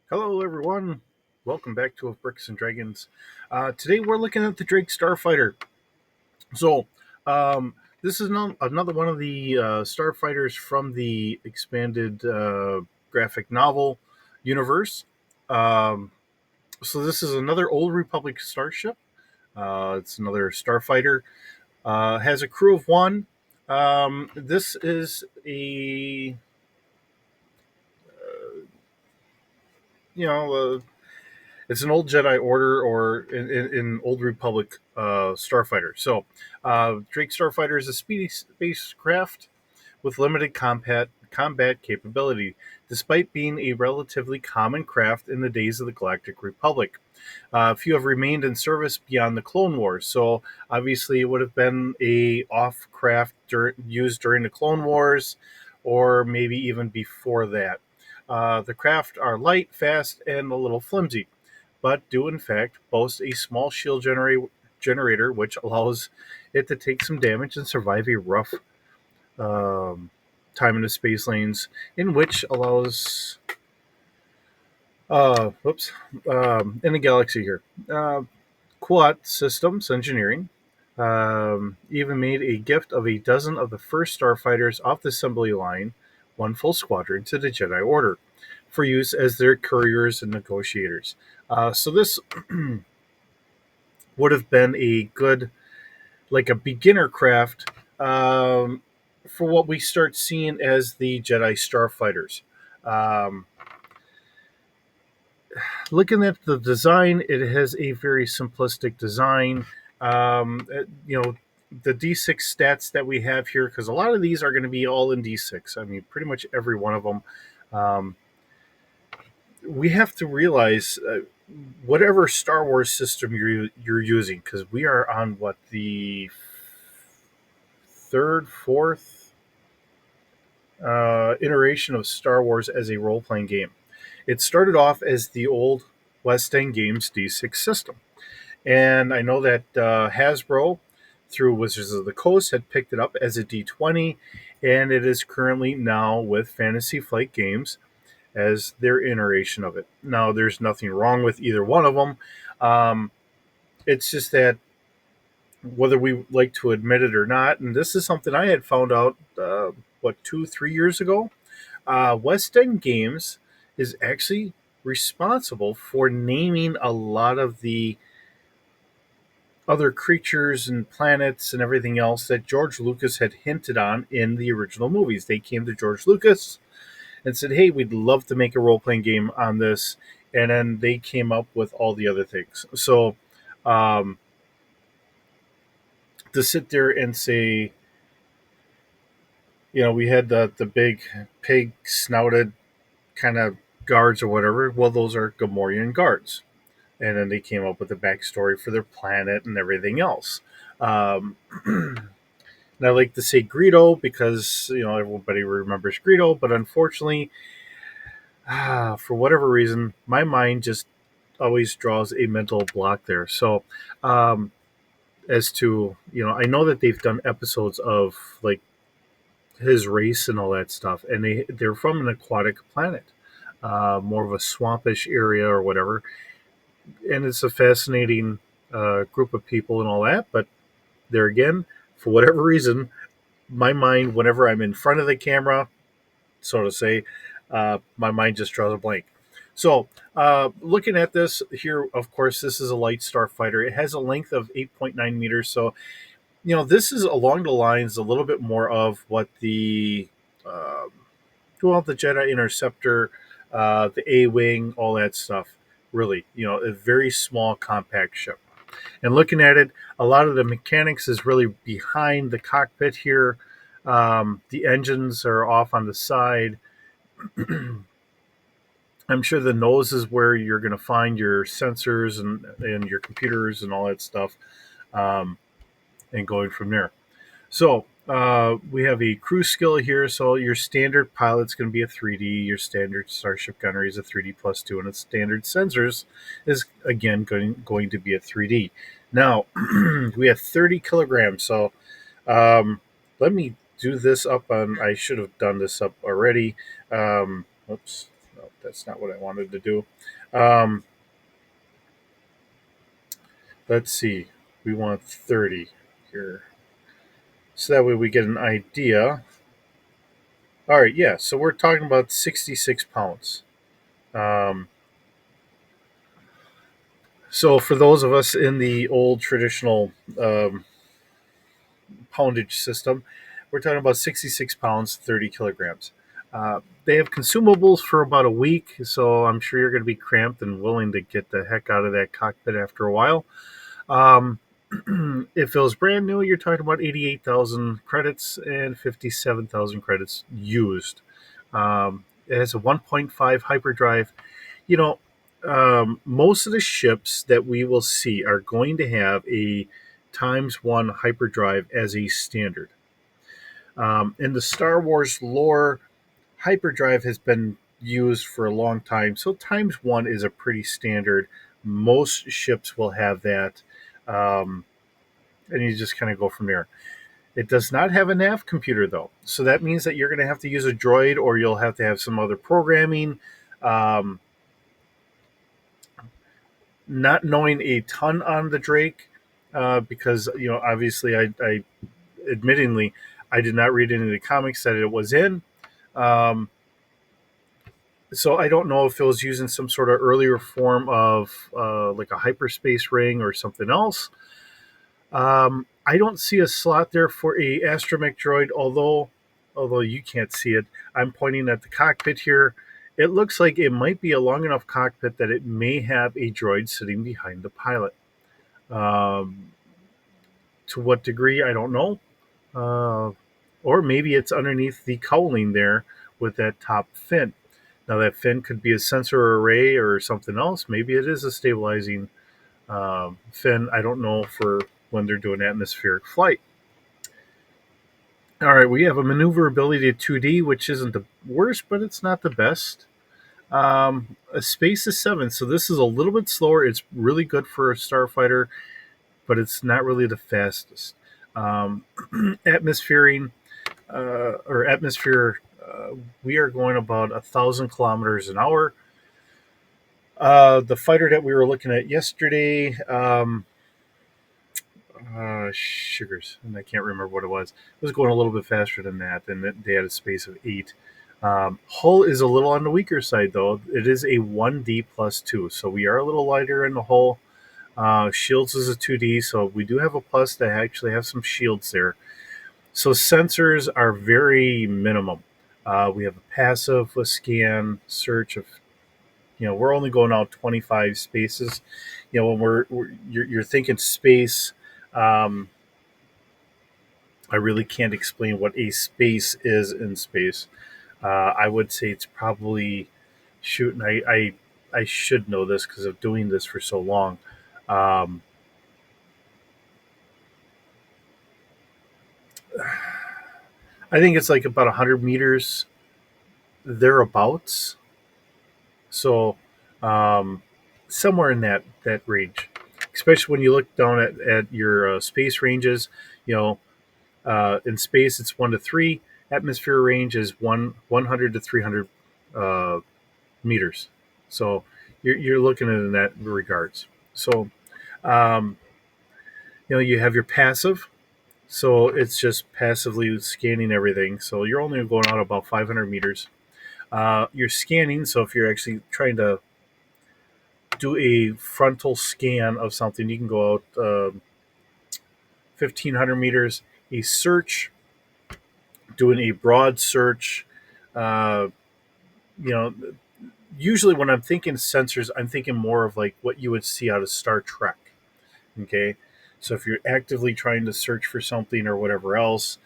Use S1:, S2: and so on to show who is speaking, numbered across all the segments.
S1: Hello, everyone. Welcome back to Bricks and Dragons. Today we're looking at the Drake Starfighter. So, um, this is another one of the starfighters from the expanded graphic novel universe. Um, so, this is another Old Republic starship. It's another starfighter. Has a crew of one. This is a you know it's an old Jedi Order or in Old Republic starfighter. So, Drake Starfighter is a speedy spacecraft with limited combat capability, despite being a relatively common craft in the days of the Galactic Republic. Few have remained in service beyond the Clone Wars, so obviously it would have been a off craft used during the Clone Wars, or maybe even before that. The craft are light, fast, and a little flimsy, but do in fact boast a small shield generator, which allows it to take some damage and survive a rough um, time in the space lanes, in which allows whoops in the galaxy here. Quat Systems Engineering even made a gift of a dozen of the first starfighters off the assembly line, one full squadron, to the Jedi Order for use as their couriers and negotiators. So this would have been a good, like a beginner craft for what we start seeing as the Jedi starfighters. Um, Looking at the design, it has a very simplistic design. You know, the D6 stats that we have here, because a lot of these are going to be all in D6. I mean, pretty much every one of them. Um, we have to realize whatever Star Wars system you're using, because we are on what the third, fourth iteration of Star Wars as a role playing game. It started off as the old West End Games D6 system. And I know that Hasbro, through Wizards of the Coast, had picked it up as a D20, and it is currently now with Fantasy Flight Games as their iteration of it. Now, there's nothing wrong with either one of them. Um, it's just that whether we like to admit it or not, and this is something I had found out, 2, 3 years ago. West End Games is actually responsible for naming a lot of the other creatures and planets and everything else that George Lucas had hinted on in the original movies. They came to George Lucas and said, "Hey, we'd love to make a role playing game on this," and then they came up with all the other things. So, um, to sit there and say, we had the big pig snouted kind of guards or whatever. Well, those are Gamorrean guards, and then they came up with the backstory for their planet and everything else. Um, And I like to say Greedo because everybody remembers Greedo, but unfortunately, for whatever reason, my mind just always draws a mental block there. So, um, as to I know that they've done episodes of like his race and all that stuff, and they're from an aquatic planet, more of a swampish area or whatever, and it's a fascinating group of people and all that. But there again, for whatever reason, my mind, whenever I'm in front of the camera, so to say, my mind just draws a blank. So, looking at this here, of course, this is a light starfighter. It has a length of 8.9 meters. So, this is along the lines a little bit more of what um, the Jedi Interceptor, the A Wing, all that stuff. Really, a very small, compact ship. And looking at it, a lot of the mechanics is really behind the cockpit here. The engines are off on the side. I'm sure the nose is where you're going to find your sensors and your computers and all that stuff, um, and going from there. So we have a crew skill here. So your standard pilot's going to be a 3D. Your standard Starship gunnery is a 3D plus 2, and its standard sensors is again going to be a 3D. Now we have 30 kilograms. So let me do this up on. I should have done this up already. Oops, no, That's not what I wanted to do. Um, let's see. We want 30 here. So that way we get an idea. All right, yeah. So we're talking about 66 pounds. Um, so for those of us in the old traditional um, poundage system, we're talking about 66 pounds, 30 kilograms. They have consumables for about a week, so I'm sure you're going to be cramped and willing to get the heck out of that cockpit after a while. Um, if it was brand new, you're talking about 88,000 credits and 57,000 credits used. It has a 1.5 hyperdrive. You know, most of the ships that we will see are going to have a times one hyperdrive as a standard. In the Star Wars lore, hyperdrive has been used for a long time, so times one is a pretty standard. Most ships will have that, um, and you just kind of go from there. It does not have a nav computer though, so that means that you're going to have to use a droid, or you'll have to have some other programming. Um, not knowing a ton on the Drake, because obviously I admittingly I did not read any of the comics that it was in. Um, so I don't know if it was using some sort of earlier form of like a hyperspace ring or something else. I don't see a slot there for a astromech droid, although you can't see it. I'm pointing at the cockpit here. It looks like it might be a long enough cockpit that it may have a droid sitting behind the pilot. Um, to what degree, I don't know. Uh, or maybe it's underneath the cowling there with that top fin. Now, that fin could be a sensor array or something else. Maybe it is a stabilizing fin. I don't know for when they're doing atmospheric flight. All right, we have a maneuverability to 2D, which isn't the worst, but it's not the best. A space is 7, so this is a little bit slower. It's really good for a starfighter, but it's not really the fastest. Um, atmosphering or atmosphere, we are going about 1,000 kilometers an hour. The fighter that we were looking at yesterday, sugars, and I can't remember what it was. It was going a little bit faster than that, and they had a space of 8. Hull is a little on the weaker side, though. It is a 1D plus 2, so we are a little lighter in the hull. Shields is a 2D, so we do have a plus that actually have some shields there. So sensors are very minimum. We have a passive with scan, search of, we're only going out 25 spaces. When you're thinking space, um, I really can't explain what a space is in space. I would say it's probably shooting. I should know this because of doing this for so long. Um, I think it's like about 100 meters thereabouts. So um, somewhere in that range, especially when you look down at your space ranges. You know, in space it's 1 to 3. Atmosphere range is 100 to 300 uh, meters. So you're looking at it in that regards. So um, you have your passive. So it's just passively scanning everything. So you're only going out about 500 meters. You're scanning. So if you're actually trying to do a frontal scan of something, you can go out 1,500 meters. A search, doing a broad search. Uh, you know, Usually when I'm thinking sensors, I'm thinking more of like what you would see out of Star Trek. Okay, so if you're actively trying to search for something or whatever else,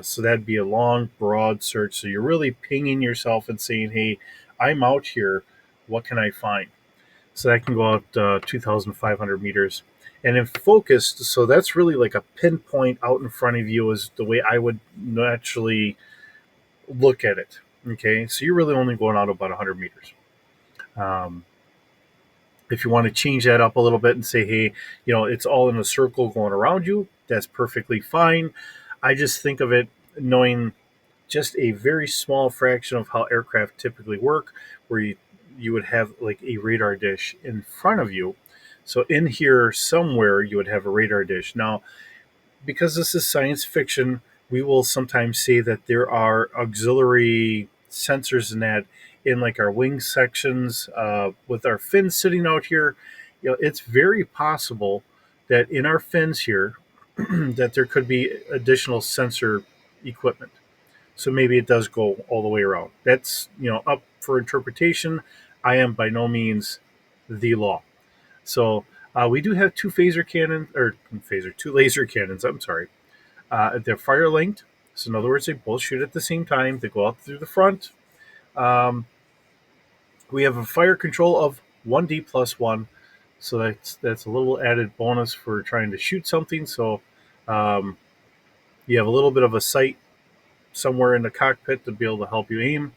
S1: so that'd be a long, broad search. So you're really pinging yourself and saying, "Hey, I'm out here. What can I find?" So that can go out 2,500 meters. And in focused, so that's really like a pinpoint out in front of you, is the way I would naturally look at it. Okay, so you're really only going out about 100 meters. Um, if you want to change that up a little bit and say, hey, it's all in a circle going around you, that's perfectly fine. I just think of it knowing just a very small fraction of how aircraft typically work, where you would have like a radar dish in front of you. So in here somewhere you would have a radar dish. Now, because this is science fiction, we will sometimes say that there are auxiliary sensors in that, in like our wing sections, with our fins sitting out here. It's very possible that in our fins here that there could be additional sensor equipment. So maybe it does go all the way around. That's up for interpretation. I am by no means the law. So we do have two laser cannons. I'm sorry. They're fire linked. So in other words, they both shoot at the same time. They go out through the front. Um, we have a fire control of 1D plus one. So that's a little added bonus for trying to shoot something. So um, you have a little bit of a sight somewhere in the cockpit to be able to help you aim.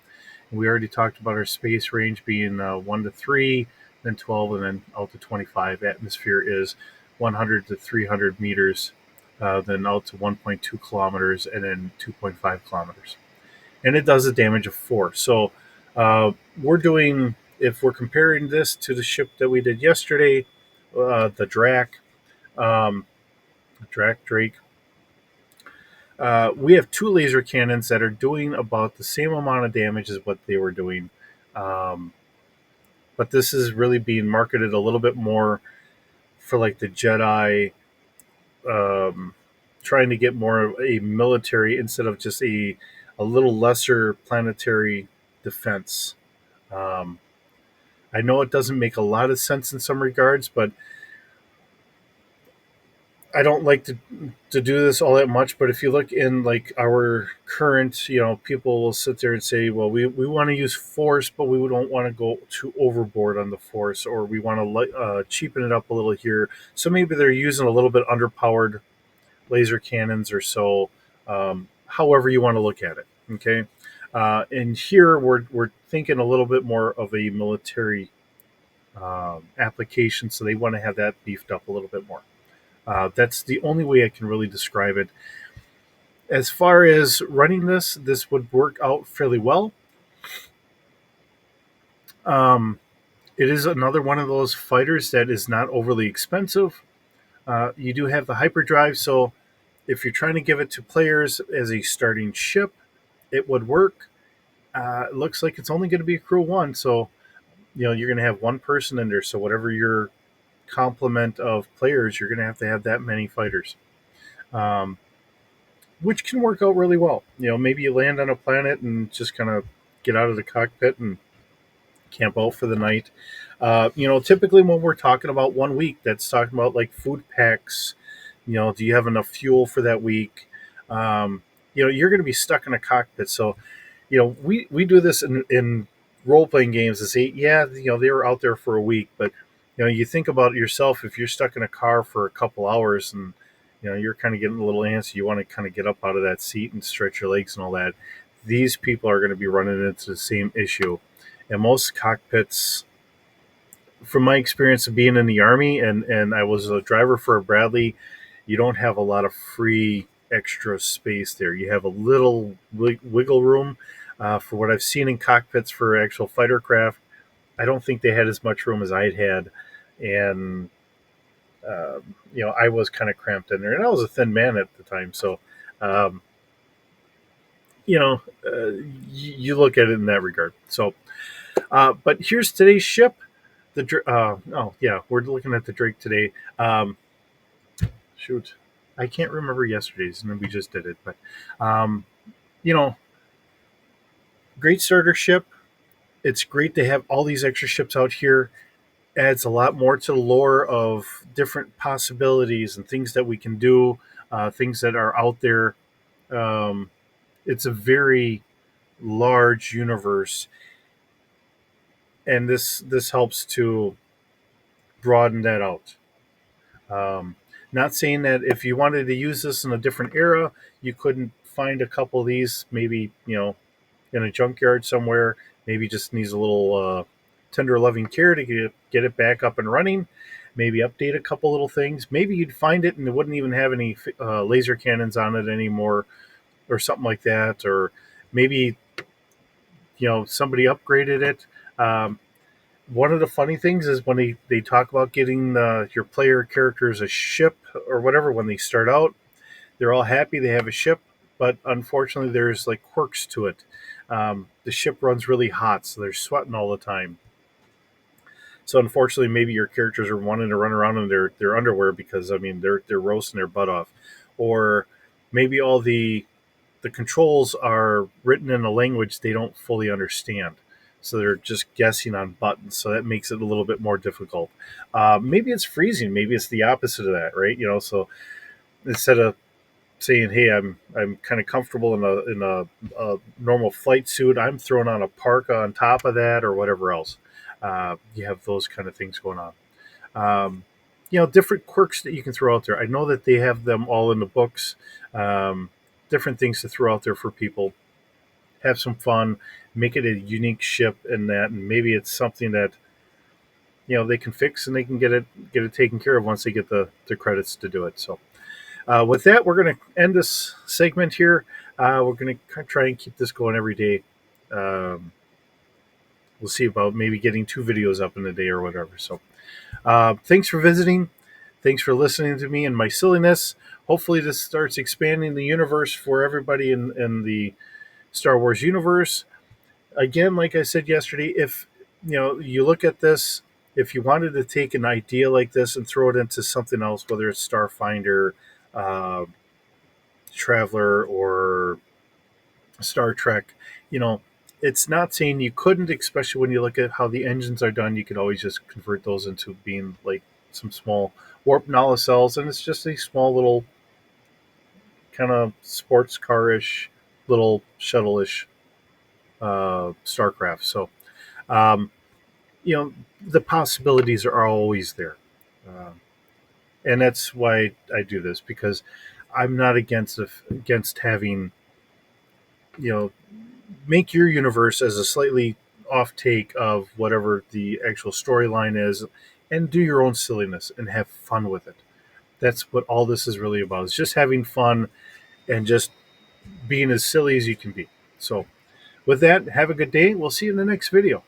S1: We already talked about our space range being 1 to 3, then 12, and then out to 25. Atmosphere is 100 to 300 meters, then out to 1.2 kilometers, and then 2.5 kilometers. And it does a damage of 4. So we're doing, if we're comparing this to the ship that we did yesterday, the um, Drake, we have two laser cannons that are doing about the same amount of damage as what they were doing. Um, but this is really being marketed a little bit more for like the Jedi, um, trying to get more of a military instead of just a little lesser planetary defense. Um, I know it doesn't make a lot of sense in some regards, but I don't like to do this all that much, but if you look in like our current, people will sit there and say, well, we want to use force, but we don't want to go too overboard on the force, or we want to cheapen it up a little here. So maybe they're using a little bit underpowered laser cannons or so, however you want to look at it. Okay. And here we're thinking a little bit more of a military application, so they want to have that beefed up a little bit more. That's the only way I can really describe it. As far as running this would work out fairly well. Um, it is another one of those fighters that is not overly expensive. You do have the hyperdrive, so if you're trying to give it to players as a starting ship, it would work. It looks like it's only going to be a crew of one, so you're going to have one person in there. So whatever your complement of players, you're going to have that many fighters. Which can work out really well. Maybe you land on a planet and just kind of get out of the cockpit and camp out for the night. Typically when we're talking about 1 week, that's talking about like food packs. Do you have enough fuel for that week? You're going to be stuck in a cockpit. So, we do this in role playing games and say, yeah, they were out there for a week, but you think about yourself if you're stuck in a car for a couple hours and you're kind of getting a little antsy, you want to kind of get up out of that seat and stretch your legs and all that. These people are going to be running into the same issue. And most cockpits, from my experience of being in the Army, and I was a driver for a Bradley, you don't have a lot of free extra space there. You have a little wiggle room. For what I've seen in cockpits for actual fighter craft, I don't think they had as much room as I'd had. And I was kind of cramped in there, and I was a thin man at the time. So, um, you look at it in that regard. So, but here's today's ship. We're looking at the Drake today. Shoot, I can't remember yesterday's, and we just did it. But, um, you know, great starter ship. It's great to have all these extra ships out here. Adds a lot more to the lore of different possibilities and things that we can do, things that are out there. Um, it's a very large universe, and this helps to broaden that out. Um, Not saying that if you wanted to use this in a different era, you couldn't find a couple of these, maybe in a junkyard somewhere. Maybe just needs a little tender loving care to get it back up and running. Maybe update a couple little things. Maybe you'd find it and it wouldn't even have any laser cannons on it anymore, or something like that. Or maybe somebody upgraded it. one of the funny things is when they talk about getting your player characters a ship or whatever when they start out, they're all happy they have a ship, but unfortunately there's like quirks to it. The ship runs really hot, so they're sweating all the time. So unfortunately, maybe your characters are wanting to run around in their underwear because I mean they're roasting their butt off, or maybe all the controls are written in a language they don't fully understand. So they're just guessing on buttons. So that makes it a little bit more difficult. Maybe it's freezing. Maybe it's the opposite of that, right? So instead of saying, "Hey, I'm kind of comfortable in a normal flight suit," I'm throwing on a parka on top of that or whatever else. You have those kind of things going on. Um, different quirks that you can throw out there. I know that they have them all in the books. Um, Different things to throw out there for people. Have some fun, make it a unique ship, and maybe it's something that they can fix and they can get it taken care of once they get the credits to do it. So with that, we're going to end this segment here. We're going to try and keep this going every day. Um, we'll see about maybe getting 2 videos up in a day or whatever. So thanks for visiting. Thanks for listening to me and my silliness. Hopefully, this starts expanding the universe for everybody in the Star Wars universe. Again, like I said yesterday, if you look at this, if you wanted to take an idea like this and throw it into something else, whether it's Starfinder, uh, Traveler, or Star Trek, it's not saying you couldn't, especially when you look at how the engines are done. You could always just convert those into being like some small warp nacelles, and it's just a small little kind of sports car ish, little shuttle ish Starcraft. So, um, the possibilities are always there. Um, and that's why I do this, because I'm not against having, you know, make your universe as a slightly off take of whatever the actual storyline is, and do your own silliness and have fun with it. That's what all this is really about. It's just having fun and just being as silly as you can be. So, with that, have a good day. We'll see you in the next video.